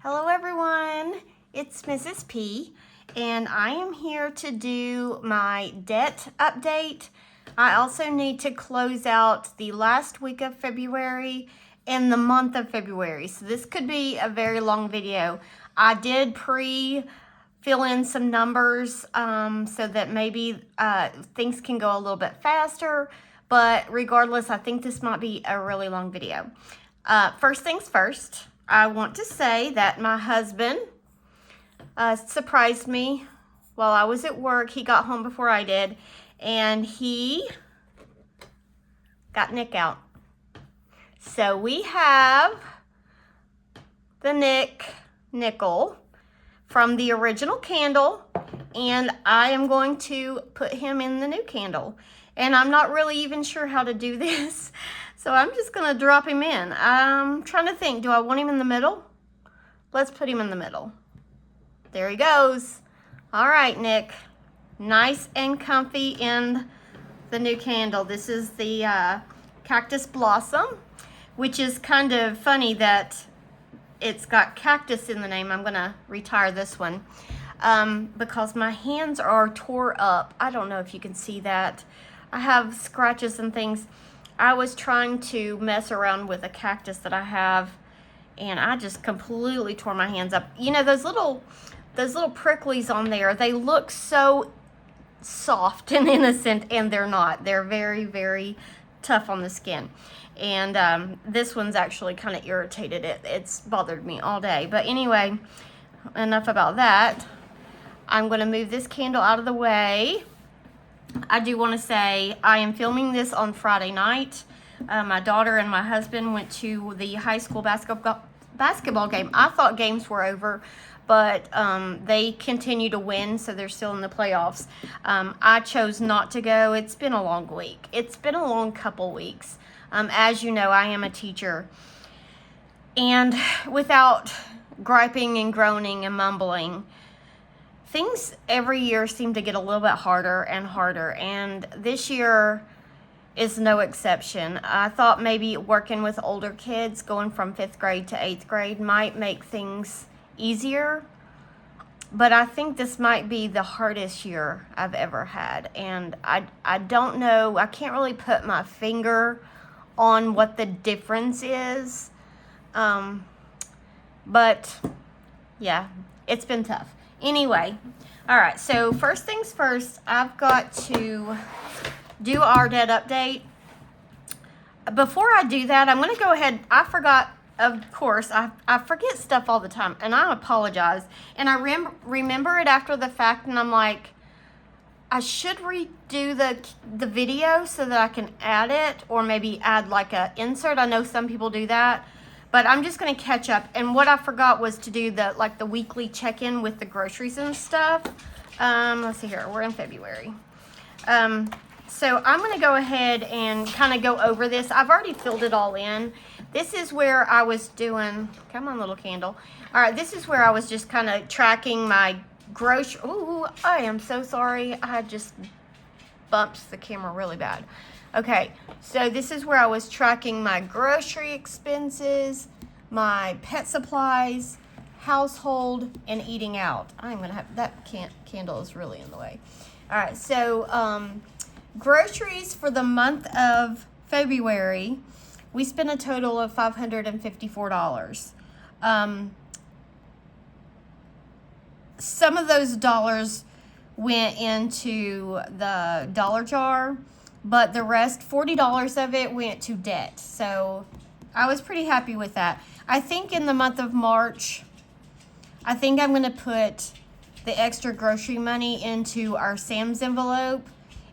Hello everyone, it's Mrs. P and I am here to do my debt update. I also need to close out the last week of February and the month of February. So this could be a very long video. I did fill in some numbers so that maybe things can go a little bit faster, but regardless, I think this might be a really long video. First things first, I want to say that my husband surprised me while I was at work. He got home before I did, and he got Nick out. So we have the nickel from the original candle, and I am going to put him in the new candle. And I'm not really even sure how to do this, so I'm just gonna drop him in. I'm trying to think, do I want him in the middle? Let's put him in the middle. There he goes. All right, Nick. Nice and comfy in the new candle. This is the Cactus Blossom, which is kind of funny that it's got cactus in the name. I'm gonna retire this one because my hands are tore up. I don't know if you can see that. I have scratches and things. I was trying to mess around with a cactus that I have, and I just completely tore my hands up. You know, those little pricklies on there, they look so soft and innocent, and they're not. They're very, very tough on the skin. And this one's actually kind of irritated. It's bothered me all day. But anyway, enough about that. I'm going to move this candle out of the way. I do want to say I am filming this on Friday night. My daughter and my husband went to the high school basketball game. I thought games were over, but they continue to win, so they're still in the playoffs. I chose not to go. It's been a long week. It's been a long couple weeks. As you know, I am a teacher. And without griping and groaning and mumbling, things every year seem to get a little bit harder and harder, and this year is no exception. I thought maybe working with older kids, going from 5th grade to 8th grade, might make things easier, but I think this might be the hardest year I've ever had, and I don't know, I can't really put my finger on what the difference is, but yeah, it's been tough. Anyway, all right, so first things first, I've got to do our debt update. Before I do that, I'm going to go ahead. I forgot, of course, I forget stuff all the time, and I apologize. And I remember it after the fact, and I'm like, I should redo the video so that I can add it, or maybe add like a insert. I know some people do that. But I'm just going to catch up. And what I forgot was to do the weekly check-in with the groceries and stuff. Let's see here. We're in February. So I'm going to go ahead and kind of go over this. I've already filled it all in. This is where I was doing, come on, little candle. All right, this is where I was just kind of tracking my grocery. Ooh, I am so sorry. I just bumped the camera really bad. Okay, so this is where I was tracking my grocery expenses, my pet supplies, household, and eating out. I'm going to have, that candle is really in the way. All right, so groceries for the month of February, we spent a total of $554. Some of those dollars went into the dollar jar, but the rest, $40 of it, went to debt. So I was pretty happy with that. I think in the month of March, I think I'm going to put the extra grocery money into our Sam's envelope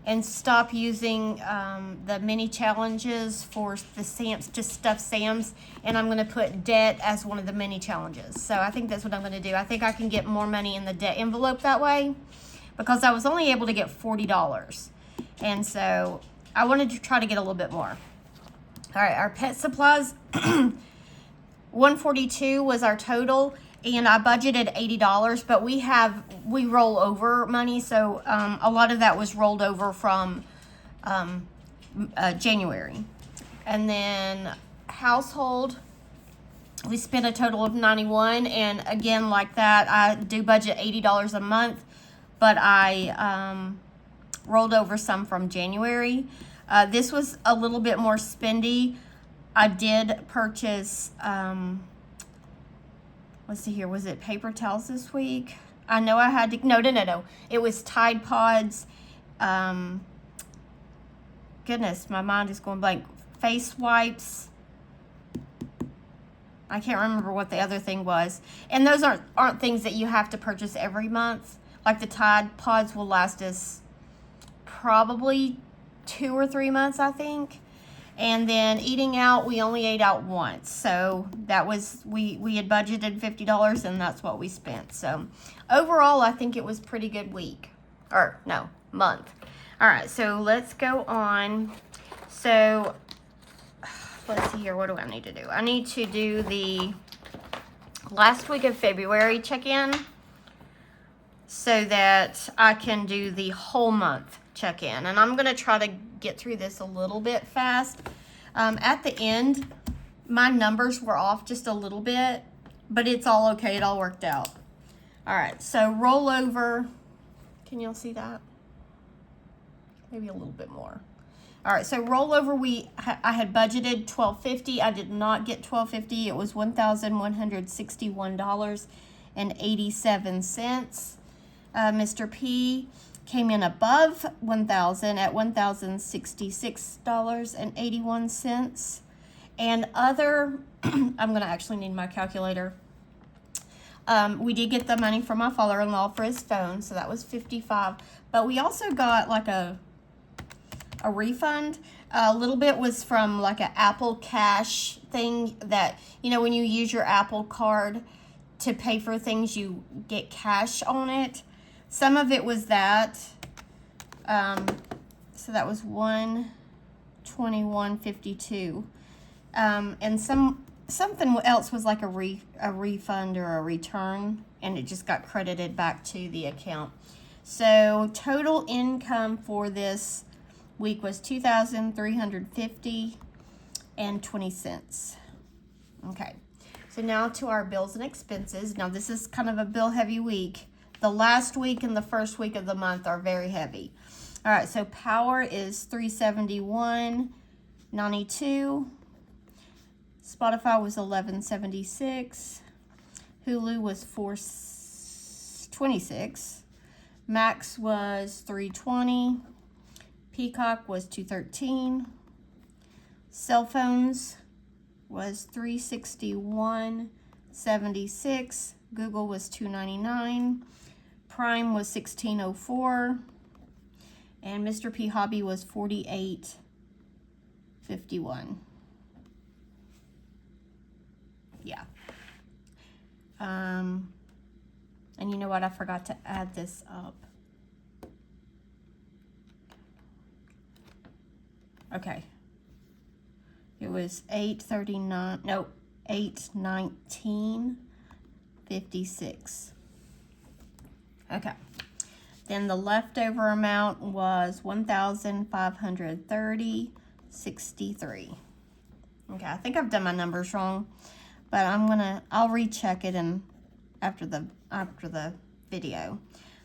and stop using the mini challenges for the Sam's, to stuff Sam's, and I'm going to put debt as one of the mini challenges. So I think that's what I'm going to do. I think I can get more money in the debt envelope that way, because I was only able to get $40. And so I wanted to try to get a little bit more. All right, our pet supplies, $142 was our total, and I budgeted $80, but we roll over money, so a lot of that was rolled over from January. And then household, we spent a total of $91, and again, like that, I do budget $80 a month, but I rolled over some from January. This was a little bit more spendy. I did purchase, let's see here, was it paper towels this week? I know I had to, no. It was Tide Pods. Goodness, my mind is going blank. Face wipes. I can't remember what the other thing was. And those aren't things that you have to purchase every month. Like the Tide Pods will last us probably 2 or 3 months, I think. And then eating out, we only ate out once. So that was, we had budgeted $50 and that's what we spent. So overall, I think it was pretty good week. Or no, month. All right, so let's go on. So let's see here, what do I need to do? I need to do the last week of February check-in so that I can do the whole month check-in. And I'm gonna try to get through this a little bit fast. At the end, my numbers were off just a little bit, but it's all okay, it all worked out. All right, so roll over. Can y'all see that? Maybe a little bit more. All right, so rollover, I had budgeted $1,250. I did not get $1,250. It was $1,161.87. Mr. P came in above $1,000 at $1,066.81. And other, I'm going to actually need my calculator. We did get the money from my father-in-law for his phone, so that was $55. But we also got like a refund. A little bit was from like an Apple Cash thing that, you know, when you use your Apple card to pay for things, you get cash on it. Some of it was that. So that was $121.52. And something else was like a refund or a return, and it just got credited back to the account. So total income for this week was $2,350.20. Okay, so now to our bills and expenses. Now this is kind of a bill heavy week. The last week and the first week of the month are very heavy. All right, so power is $371.92. Spotify was $11.76. Hulu was $4.26. Max was $3.20. Peacock was $2.13. Cell phones was $361.76. Google was $2.99. Prime was $16.04. And Mr. P Hobby was $48.51. Yeah. And you know what? I forgot to add this up. Okay. It was $819.56. Okay. Then the leftover amount was $1,530.63. Okay, I think I've done my numbers wrong, but I'll recheck it after the video.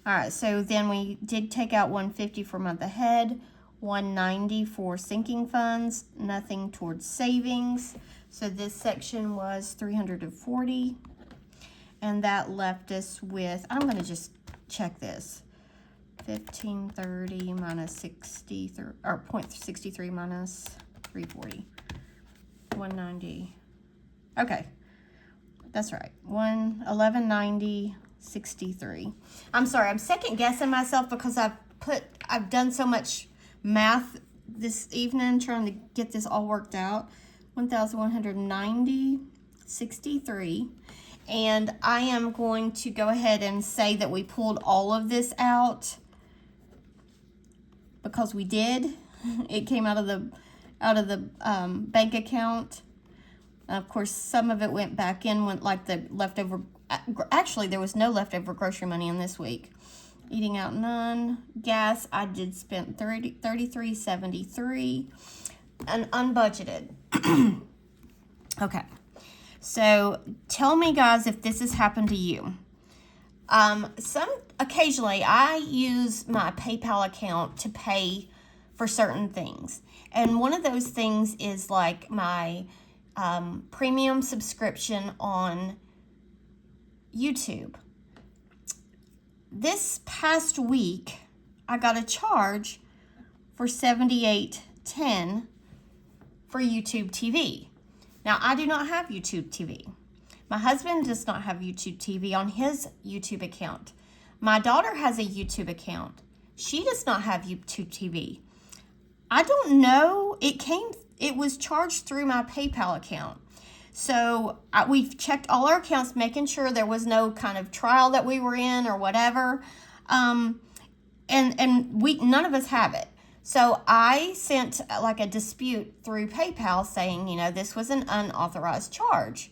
All right, so then we did take out $150 for month ahead, $190 for sinking funds, nothing towards savings. So this section was $340, and that left us with, I'm going to just check this, 1530 minus 63, or 0.63 minus 340, 190. Okay, that's right, 1190.63. I'm sorry, I'm second guessing myself because I've done so much math this evening trying to get this all worked out. 1190.63. And I am going to go ahead and say that we pulled all of this out because we did. It came out of the bank account. Of course, some of it went back in, went like the leftover. Actually, there was no leftover grocery money in this week. Eating out, none. Gas, I did spend $33.73, and unbudgeted. Okay, So tell me, guys, if this has happened to you. Occasionally I use my PayPal account to pay for certain things. And one of those things is like my premium subscription on YouTube. This past week, I got a charge for $78.10 for YouTube TV. Now, I do not have YouTube TV. My husband does not have YouTube TV on his YouTube account. My daughter has a YouTube account. She does not have YouTube TV. I don't know. It was charged through my PayPal account. So we've checked all our accounts, making sure there was no kind of trial that we were in or whatever. And none of us have it. So I sent like a dispute through PayPal saying, this was an unauthorized charge.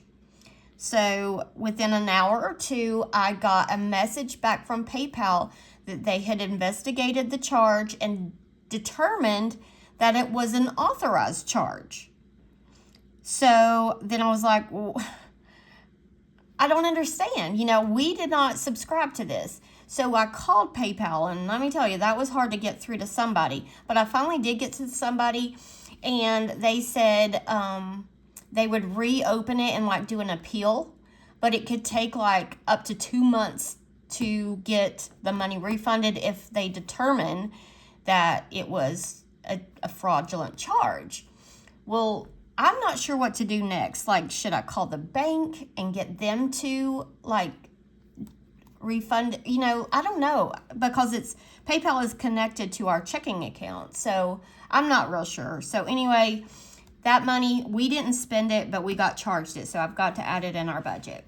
So within an hour or two, I got a message back from PayPal that they had investigated the charge and determined that it was an authorized charge. So then I was like, well, I don't understand. We did not subscribe to this. So I called PayPal, and let me tell you, that was hard to get through to somebody. But I finally did get to somebody, and they said they would reopen it and like do an appeal, but it could take like up to 2 months to get the money refunded if they determine that it was a fraudulent charge. Well, I'm not sure what to do next. Like, should I call the bank and get them to like refund? I don't know, because PayPal is connected to our checking account. So I'm not real sure. So anyway, that money, we didn't spend it, but we got charged it. So I've got to add it in our budget.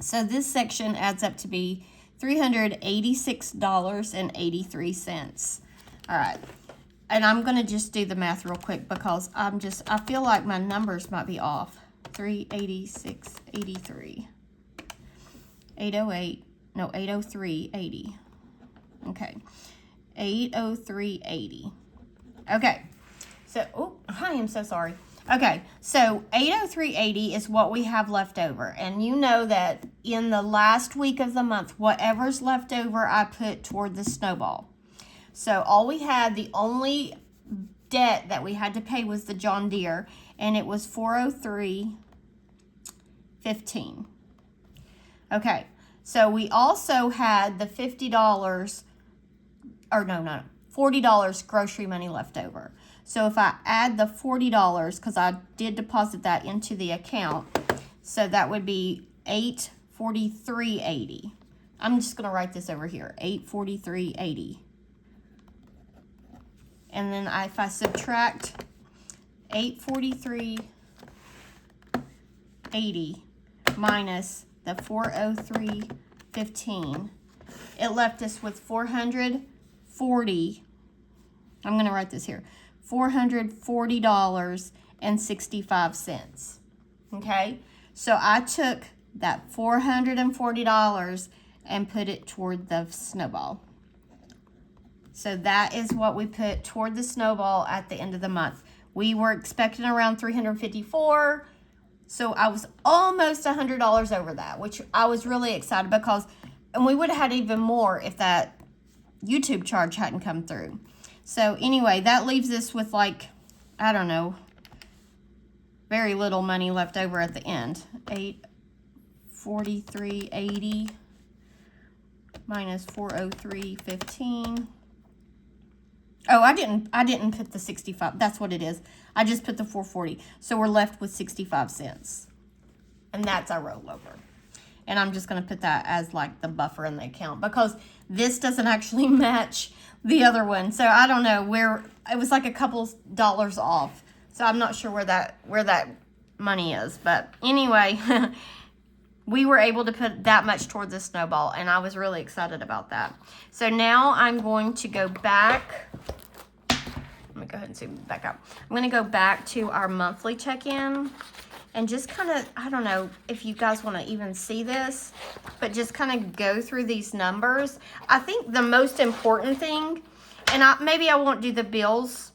So this section adds up to be $386.83. All right. And I'm going to just do the math real quick because I feel like my numbers might be off. 386.83. 803.80. Okay. 803.80. Okay. So, I am so sorry. Okay, so 803.80 is what we have left over. And you know that in the last week of the month, whatever's left over, I put toward the snowball. So the only debt that we had to pay was the John Deere, and it was $403.15. Okay, so we also had the $40 grocery money left over. So if I add the $40, because I did deposit that into the account, so that would be $843.80. I'm just going to write this over here, $843.80. And then if I subtract $843.80 minus the $403.15, it left us with $440. I'm going to write this here. $440.65. Okay? So I took that $440 and put it toward the snowball. So that is what we put toward the snowball at the end of the month. We were expecting around $354. So I was almost $100 over that, which I was really excited and we would have had even more if that YouTube charge hadn't come through. So anyway, that leaves us with very little money left over at the end. $843.80 minus $403.15. Oh, I didn't put the 65. That's what it is. I just put the 440. So we're left with 65 cents. And that's our rollover. And I'm just going to put that as like the buffer in the account because this doesn't actually match the other one. So I don't know it was like a couple dollars off. So I'm not sure where that money is. But anyway, we were able to put that much towards the snowball, and I was really excited about that. So now I'm going to go back. Let me go ahead and zoom back up. I'm going to go back to our monthly check-in and just kind of, I don't know if you guys want to even see this, but just kind of go through these numbers. I think the most important thing, and maybe I won't do the bills,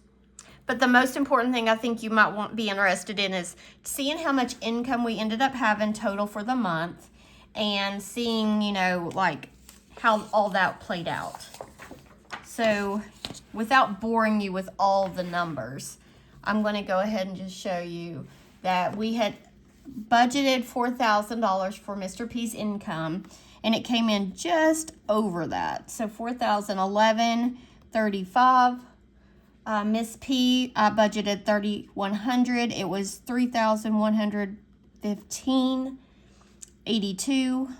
But the most important thing I think you might be interested in is seeing how much income we ended up having total for the month and seeing, you know, like how all that played out. So without boring you with all the numbers, I'm going to go ahead and just show you that we had budgeted $4,000 for Mr. P's income, and it came in just over that. So $4,011.35. Miss P, I budgeted $3,100. It was $3,115.82.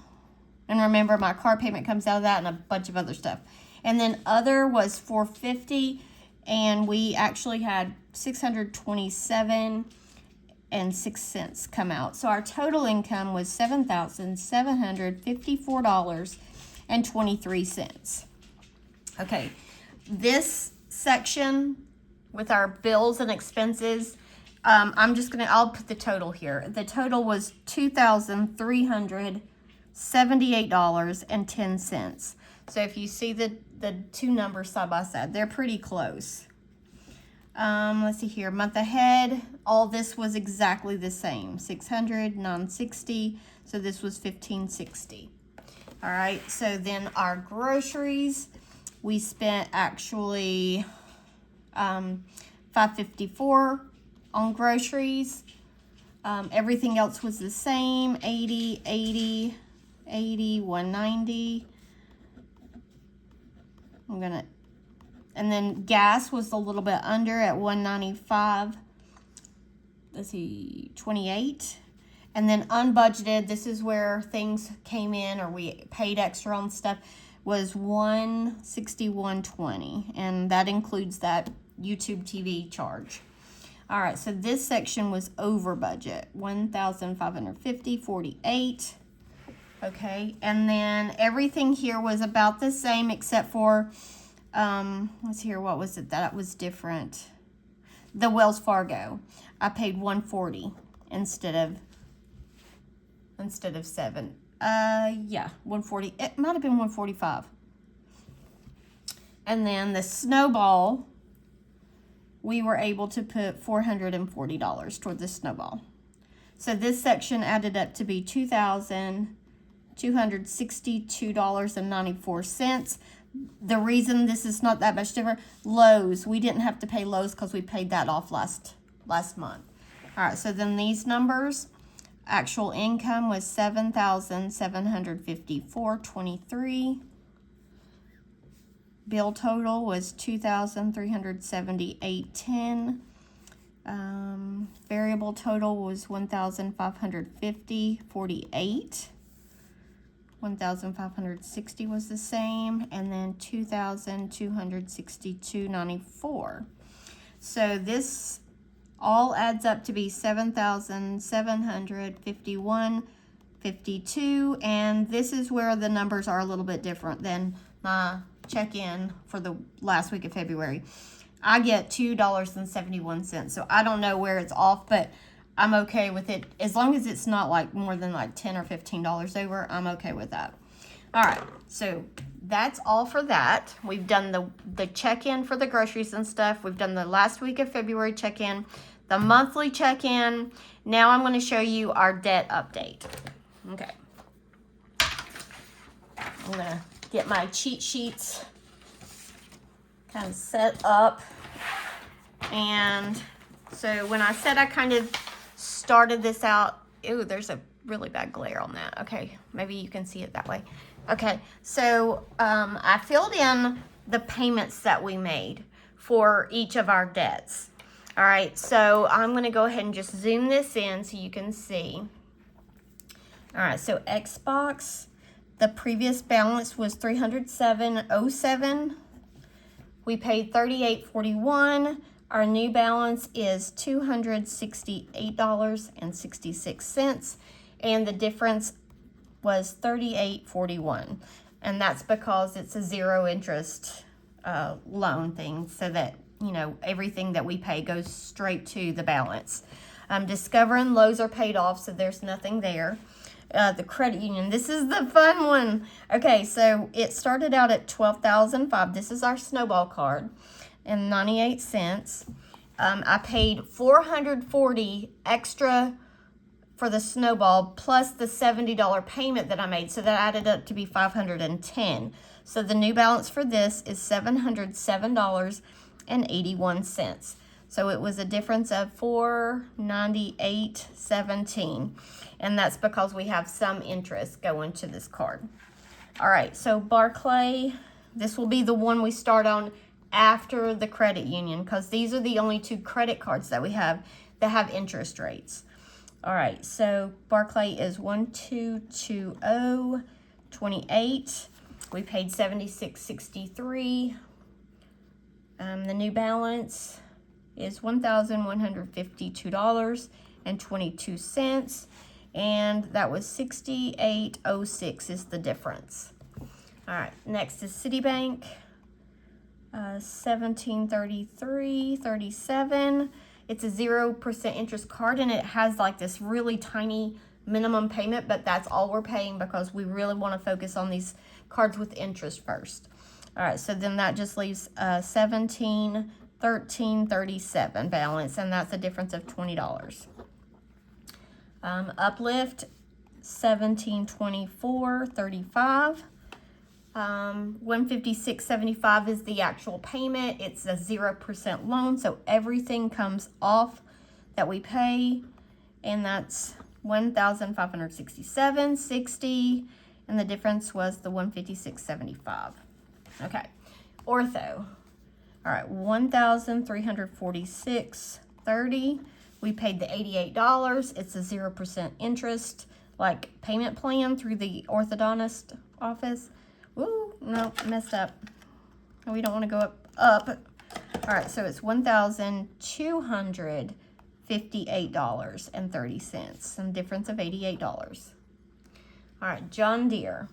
And remember, my car payment comes out of that and a bunch of other stuff. And then other was $450, and we actually had $627.06 come out. So our total income was $7,754.23. Okay, this section with our bills and expenses, I'll put the total here. The total was $2,378.10. So if you see the two numbers side by side, they're pretty close. Let's see here. Month ahead, all this was exactly the same. $600, $960. So this was $1,560. All right. So then our groceries, we spent actually $554 on groceries. Everything else was the same. 80, 80, 80, 190. And then gas was a little bit under at 195. Let's see, 28. And then unbudgeted, this is where things came in or we paid extra on stuff, was 161.20, and that includes that YouTube TV charge. All right, so this section was over budget, 1,550.48. Okay, and then everything here was about the same except for, let's see here, what was it that was different? The Wells Fargo. I paid $140 instead of $7. Yeah, $140. It might have been $145. And then the Snowball, we were able to put $440 toward the Snowball. So this section added up to be $2,262.94. The reason this is not that much different, Lowe's, we didn't have to pay Lowe's because we paid that off last month. All right, so then these numbers, actual income was $7,754.23. Bill total was $2,378.10. Variable total was $1,550.48. $1,560 was the same, and then $2,262.94. So this all adds up to be $7,751.52, and this is where the numbers are a little bit different than my check-in for the last week of February. I get $2.71, so I don't know where it's off, but I'm okay with it. As long as it's not like more than like $10 or $15 over, I'm okay with that. All right, so that's all for that. We've done the check-in for the groceries and stuff. We've done the last week of February check-in, the monthly check-in. Now I'm going to show you our debt update. Okay. I'm going to get my cheat sheets kind of set up. And so when I said I kind of started this out, ooh, there's a really bad glare on that. Okay, maybe you can see it that way. Okay, so I filled in the payments that we made for each of our debts. All right, so I'm going to go ahead and just zoom this in so you can see. All right, so Xbox, the previous balance was $307.07. We paid $38.41. Our new balance is $268.66, and the difference was $38.41. And that's because it's a zero interest loan thing, so that, you know, everything that we pay goes straight to the balance. Discover and Lowe's are paid off, so there's nothing there. The credit union, this is the fun one. Okay, so it started out at $12,005. This is our Snowball card, and 98 cents. I paid $440 extra for the snowball plus the $70 payment that I made, so that added up to be $510. So the new balance for this is $707.81. So it was a difference of $498.17, and that's because we have some interest going to this card. All right, so Barclay, this will be the one we start on after the credit union, because these are the only two credit cards that we have that have interest rates. All right, so Barclay is 1220.28. We paid $76.63. The new balance is $1,152.22, and that was $68.06 is the difference. All right, next is Citibank, 1733.37. It's a 0% interest card, and it has like this really tiny minimum payment, but that's all we're paying because we really want to focus on these cards with interest first. All right, so then that just leaves $1713.37 balance, and that's a difference of $20. Uplift, $1724.35. $156.75 is the actual payment. It's a 0% loan, so everything comes off that we pay, and that's $1,567.60, and the difference was the $156.75. Okay, Ortho. All right, $1,346.30. We paid the $88. It's a 0% interest, like payment plan through the orthodontist office. Ooh, no, messed up. We don't want to go up. All right, so it's $1,258.30, some difference of $88. All right, John Deere.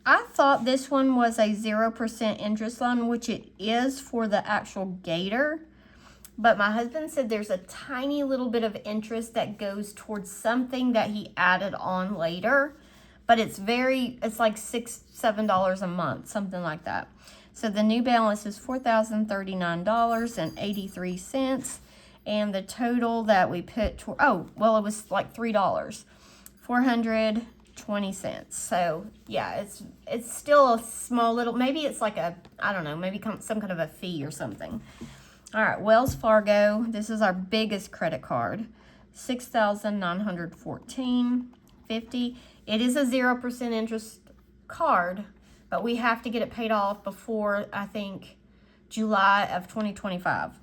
I thought this one was a 0% interest loan, which it is for the actual Gator, but my husband said there's a tiny little bit of interest that goes towards something that he added on later. But it's like $6, $7 a month, something like that. So the new balance is $4,039.83, and the total that we put it was like $3, 420 cents. So yeah, it's still a small little. Maybe it's like maybe some kind of a fee or something. All right, Wells Fargo. This is our biggest credit card, $6,914.50. It is a 0% interest card, but we have to get it paid off before, I think, July of 2025.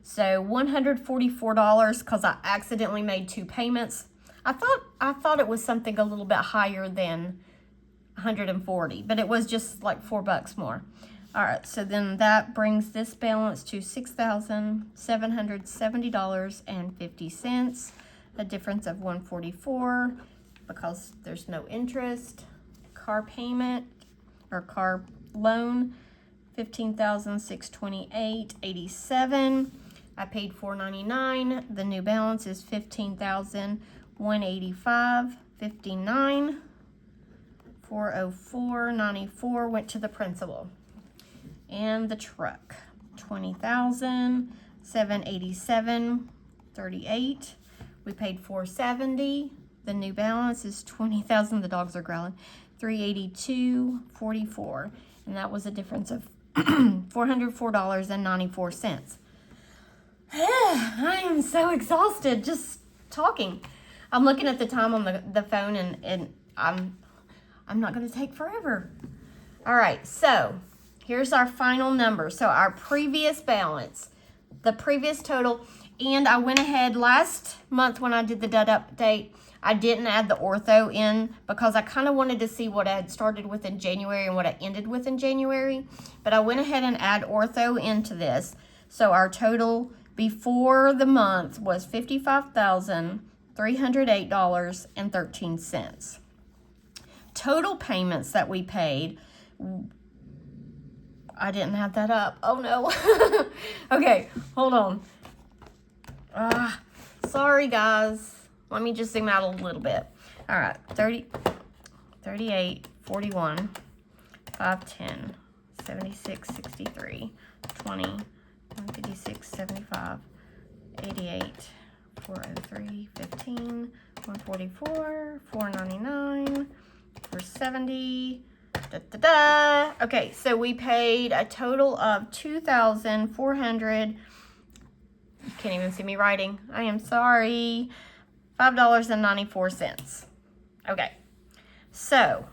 So $144 because I accidentally made two payments. I thought it was something a little bit higher than $140, but it was just like $4 more. All right, so then that brings this balance to $6,770.50, a difference of $144. Because there's no interest. Car payment or car loan, $15,628.87. I paid $499. The new balance is $15,185.59. $404.94 went to the principal. And the truck, $20,787.38. We paid $470. The new balance is $20,000. The dogs are growling. $382.44, and that was a difference of $404.94. I am so exhausted just talking. I'm looking at the time on the phone, and I'm not going to take forever. All right, so here's our final number. So our previous balance, the previous total, and I went ahead last month when I did the debt update. I didn't add the ortho in because I kind of wanted to see what I had started with in January and what I ended with in January. But I went ahead and add ortho into this. So our total before the month was $55,308.13. Total payments that we paid, I didn't have that up. Oh no. Okay, hold on. Sorry guys. Let me just zoom out a little bit. All right, 30, 38, 41, 510, 76, 63, 20, 156, 75, 88, 403, 15, 144, 499, 470. Da, da, da. Okay, so we paid a total of $2,400. You can't even see me writing. I am sorry. $5.94. Okay, so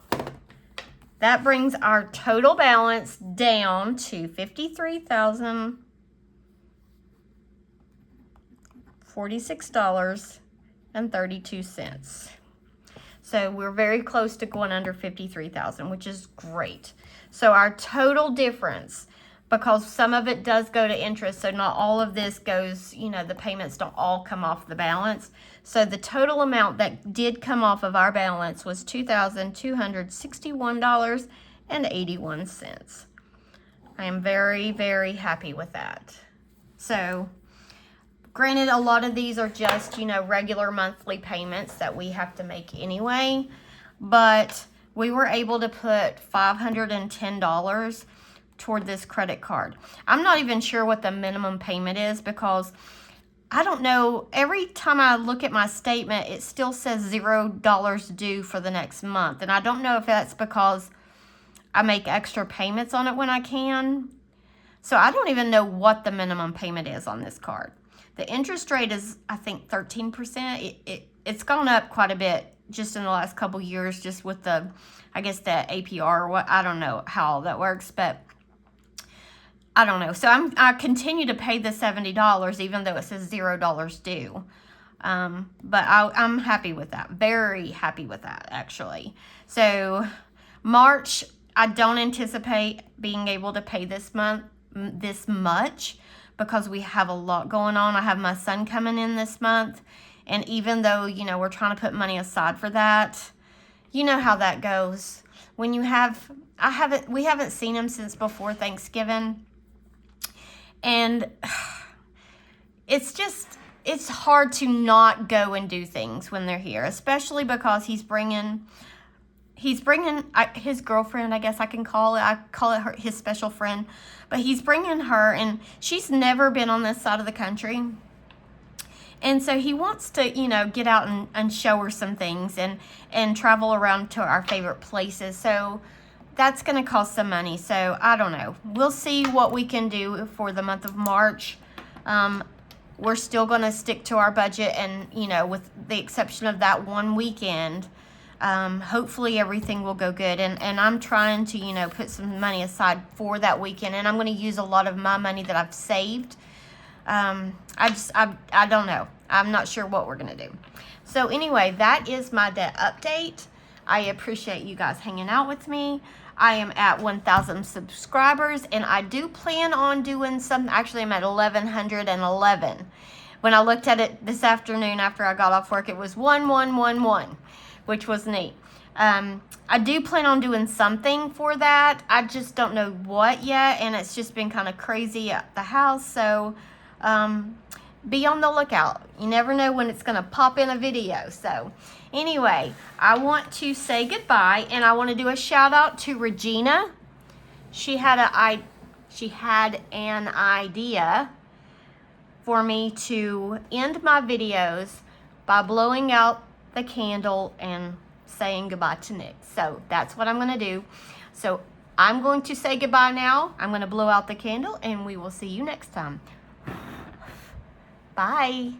that brings our total balance down to $53,046.32. So we're very close to going under 53,000, which is great. So our total difference, because some of it does go to interest, so not all of this goes, you know, the payments don't all come off the balance. So the total amount that did come off of our balance was $2,261.81. I am very, very happy with that. So granted, a lot of these are just, you know, regular monthly payments that we have to make anyway, but we were able to put $510 toward this credit card. I'm not even sure what the minimum payment is because I don't know. Every time I look at my statement, it still says $0 due for the next month. And I don't know if that's because I make extra payments on it when I can. So I don't even know what the minimum payment is on this card. The interest rate is, I think, 13%. It's gone up quite a bit just in the last couple years, just with the, I guess, the APR or what. I don't know how all that works, but I don't know. So I continue to pay the $70 even though it says $0 due. But I'm happy with that. Very happy with that, actually. So March, I don't anticipate being able to pay this much because we have a lot going on. I have my son coming in this month. And even though, you know, we're trying to put money aside for that, you know how that goes. When you have, we haven't seen him since before Thanksgiving. And it's hard to not go and do things when they're here, especially because he's bringing his girlfriend, I guess I can call it. I call it his special friend. But he's bringing her, and she's never been on this side of the country. And so he wants to, you know, get out and show her some things and travel around to our favorite places. So that's going to cost some money. So I don't know. We'll see what we can do for the month of March. We're still going to stick to our budget, and, you know, with the exception of that one weekend, hopefully everything will go good. And I'm trying to, you know, put some money aside for that weekend, and I'm going to use a lot of my money that I've saved. I don't know. I'm not sure what we're going to do. So anyway, that is my debt update. I appreciate you guys hanging out with me. I am at 1,000 subscribers, and I do plan on doing some. Actually, I'm at 1,111. When I looked at it this afternoon after I got off work, it was 1111, which was neat. I do plan on doing something for that. I just don't know what yet, and it's just been kind of crazy at the house. So be on the lookout. You never know when it's going to pop in a video. So anyway, I want to say goodbye, and I want to do a shout out to Regina. She had an idea for me to end my videos by blowing out the candle and saying goodbye to Nick. So that's what I'm going to do. So I'm going to say goodbye now. I'm going to blow out the candle, and we will see you next time. Bye.